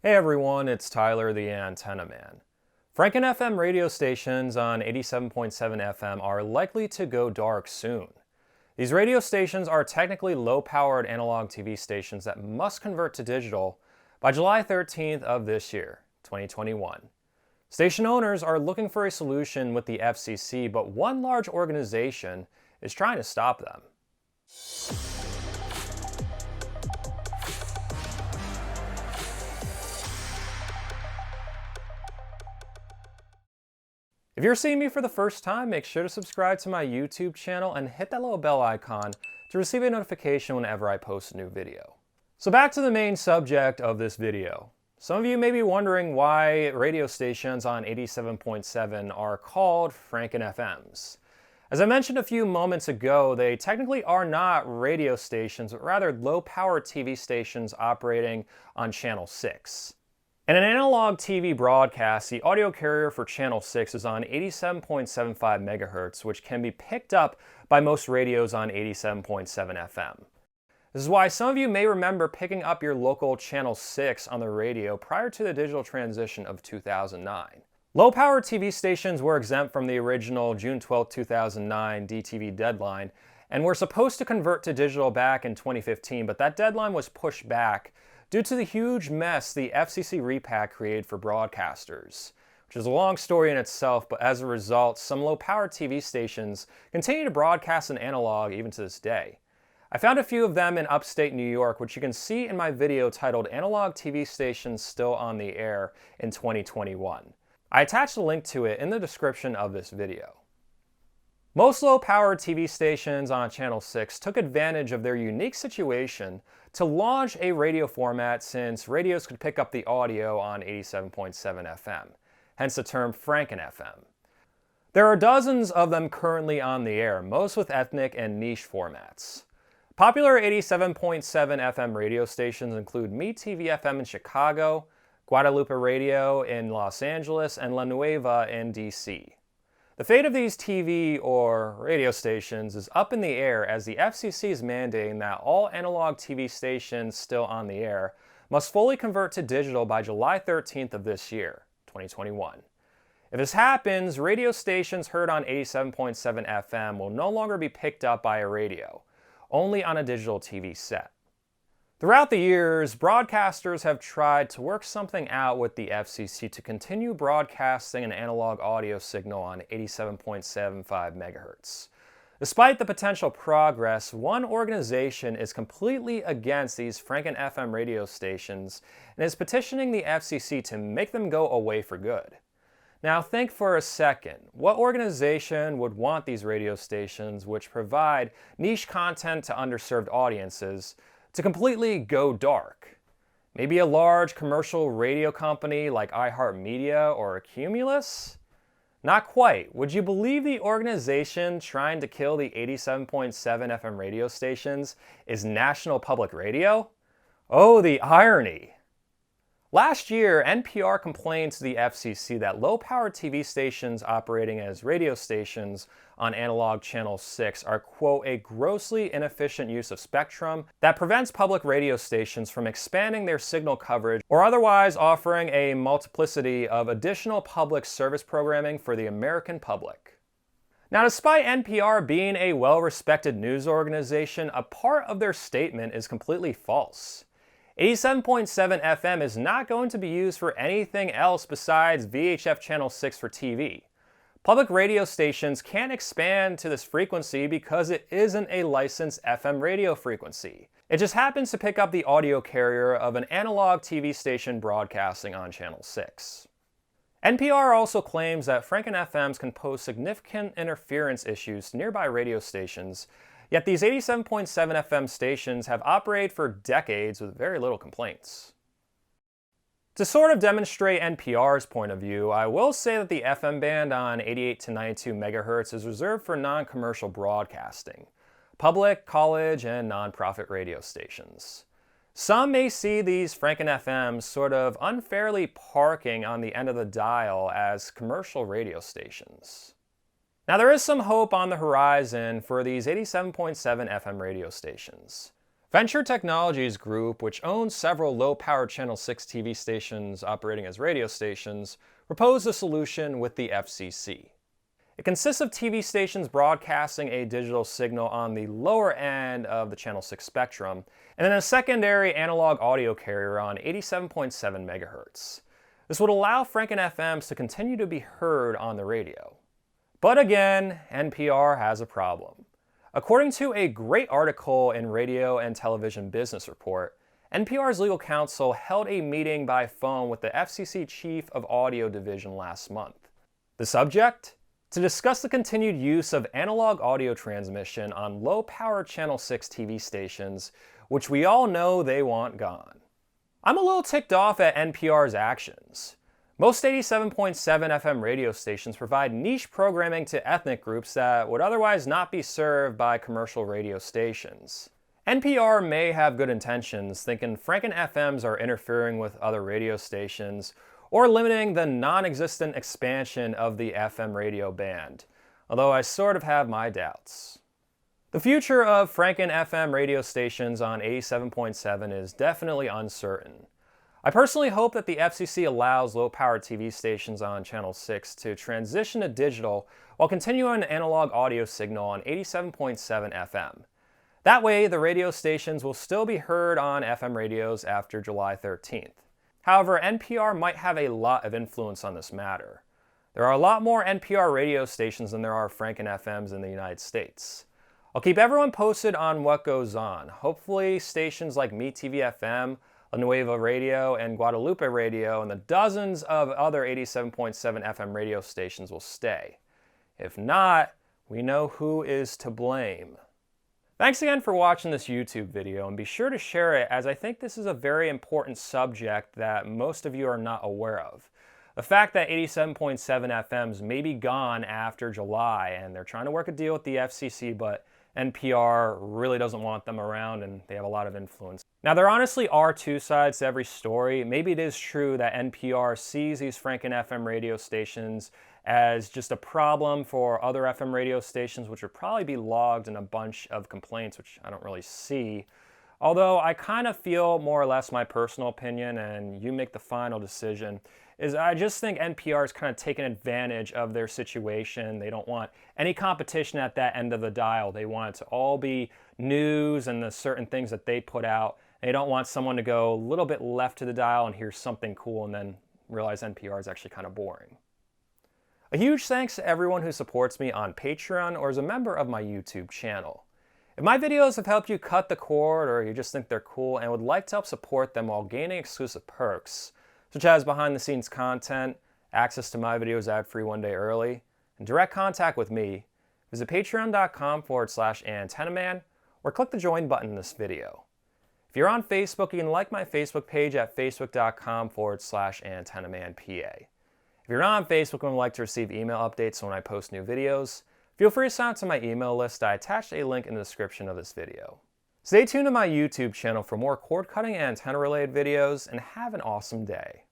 Hey everyone, it's Tyler the Antenna Man. Franken FM radio stations on 87.7 FM are likely to go dark soon. These radio stations are technically low-powered analog TV stations that must convert to digital by July 13th of this year, 2021. Station owners are looking for a solution with the FCC, but one large organization is trying to stop them. If you're seeing me for the first time, make sure to subscribe to my YouTube channel and hit that little bell icon to receive a notification whenever I post a new video. So back to the main subject of this video. Some of you may be wondering why radio stations on 87.7 are called Franken FMs. As I mentioned a few moments ago, they technically are not radio stations, but rather low-power TV stations operating on Channel 6. In an analog TV broadcast, the audio carrier for Channel 6 is on 87.75 MHz, which can be picked up by most radios on 87.7 FM. This is why some of you may remember picking up your local Channel 6 on the radio prior to the digital transition of 2009. Low-power TV stations were exempt from the original June 12, 2009 DTV deadline and were supposed to convert to digital back in 2015, but that deadline was pushed back due to the huge mess the FCC repack created for broadcasters, which is a long story in itself, but as a result, some low-power TV stations continue to broadcast in analog even to this day. I found a few of them in upstate New York, which you can see in my video titled Analog TV Stations Still on the Air in 2021. I attached a link to it in the description of this video. Most low-power TV stations on Channel 6 took advantage of their unique situation to launch a radio format since radios could pick up the audio on 87.7 FM, hence the term Franken FM. There are dozens of them currently on the air, most with ethnic and niche formats. Popular 87.7 FM radio stations include MeTV FM in Chicago, Guadeloupe Radio in Los Angeles, and Nueva in DC. The fate of these TV or radio stations is up in the air as the FCC is mandating that all analog TV stations still on the air must fully convert to digital by July 13th of this year, 2021. If this happens, radio stations heard on 87.7 FM will no longer be picked up by a radio, only on a digital TV set. Throughout the years, broadcasters have tried to work something out with the FCC to continue broadcasting an analog audio signal on 87.75 MHz. Despite the potential progress, one organization is completely against these Franken FM radio stations and is petitioning the FCC to make them go away for good. Now think for a second, what organization would want these radio stations, which provide niche content to underserved audiences, to completely go dark? Maybe a large commercial radio company like iHeartMedia or Cumulus? Not quite. Would you believe the organization trying to kill the 87.7 FM radio stations is National Public Radio? Oh, the irony. Last year, NPR complained to the FCC that low-power TV stations operating as radio stations on analog Channel 6 are, quote, a grossly inefficient use of spectrum that prevents public radio stations from expanding their signal coverage or otherwise offering a multiplicity of additional public service programming for the American public. Now, despite NPR being a well-respected news organization, a part of their statement is completely false. 87.7 FM is not going to be used for anything else besides VHF Channel 6 for TV. Public radio stations can't expand to this frequency because it isn't a licensed FM radio frequency. It just happens to pick up the audio carrier of an analog TV station broadcasting on Channel 6. NPR also claims that Franken FMs can pose significant interference issues to nearby radio stations, yet these 87.7 FM stations have operated for decades with very little complaints. To sort of demonstrate NPR's point of view, I will say that the FM band on 88 to 92 MHz is reserved for non-commercial broadcasting, public, college, and nonprofit radio stations. Some may see these Franken FMs sort of unfairly parking on the end of the dial as commercial radio stations. Now, there is some hope on the horizon for these 87.7 FM radio stations. Venture Technologies Group, which owns several low-power Channel 6 TV stations operating as radio stations, proposed a solution with the FCC. It consists of TV stations broadcasting a digital signal on the lower end of the Channel 6 spectrum, and then a secondary analog audio carrier on 87.7 MHz. This would allow Franken FMs to continue to be heard on the radio. But again, NPR has a problem. According to a great article in Radio and Television Business Report, NPR's legal counsel held a meeting by phone with the FCC Chief of Audio Division last month. The subject? To discuss the continued use of analog audio transmission on low-power Channel 6 TV stations, which we all know they want gone. I'm a little ticked off at NPR's actions. Most 87.7 FM radio stations provide niche programming to ethnic groups that would otherwise not be served by commercial radio stations. NPR may have good intentions, thinking Franken FMs are interfering with other radio stations or limiting the non-existent expansion of the FM radio band, although I sort of have my doubts. The future of Franken FM radio stations on 87.7 is definitely uncertain. I personally hope that the FCC allows low-power TV stations on Channel 6 to transition to digital while continuing an analog audio signal on 87.7 FM. That way, the radio stations will still be heard on FM radios after July 13th. However, NPR might have a lot of influence on this matter. There are a lot more NPR radio stations than there are Franken FMs in the United States. I'll keep everyone posted on what goes on. Hopefully, stations like MeTV FM, Nueva Radio, and Guadeloupe Radio, and the dozens of other 87.7 FM radio stations will stay. If not, we know who is to blame. Thanks again for watching this YouTube video, and be sure to share it, as I think this is a very important subject that most of you are not aware of. The fact that 87.7 FMs may be gone after July, and they're trying to work a deal with the FCC, but NPR really doesn't want them around, and they have a lot of influence. Now, there honestly are two sides to every story. Maybe it is true that NPR sees these Franken FM radio stations as just a problem for other FM radio stations, which would probably be logged in a bunch of complaints, which I don't really see. Although I kind of feel, more or less my personal opinion, and you make the final decision, is I just think NPR is kind of taking advantage of their situation. They don't want any competition at that end of the dial. They want it to all be news and the certain things that they put out. They don't want someone to go a little bit left to the dial and hear something cool and then realize NPR is actually kind of boring. A huge thanks to everyone who supports me on Patreon or is a member of my YouTube channel. If my videos have helped you cut the cord, or you just think they're cool and would like to help support them while gaining exclusive perks, such as behind-the-scenes content, access to my videos ad-free 1 day early, and direct contact with me, visit patreon.com/antennaman or click the join button in this video. If you're on Facebook, you can like my Facebook page at facebook.com/antennamanpa. If you're not on Facebook and would like to receive email updates when I post new videos, feel free to sign up to my email list. I attached a link in the description of this video. Stay tuned to my YouTube channel for more cord cutting and antenna related videos, and have an awesome day.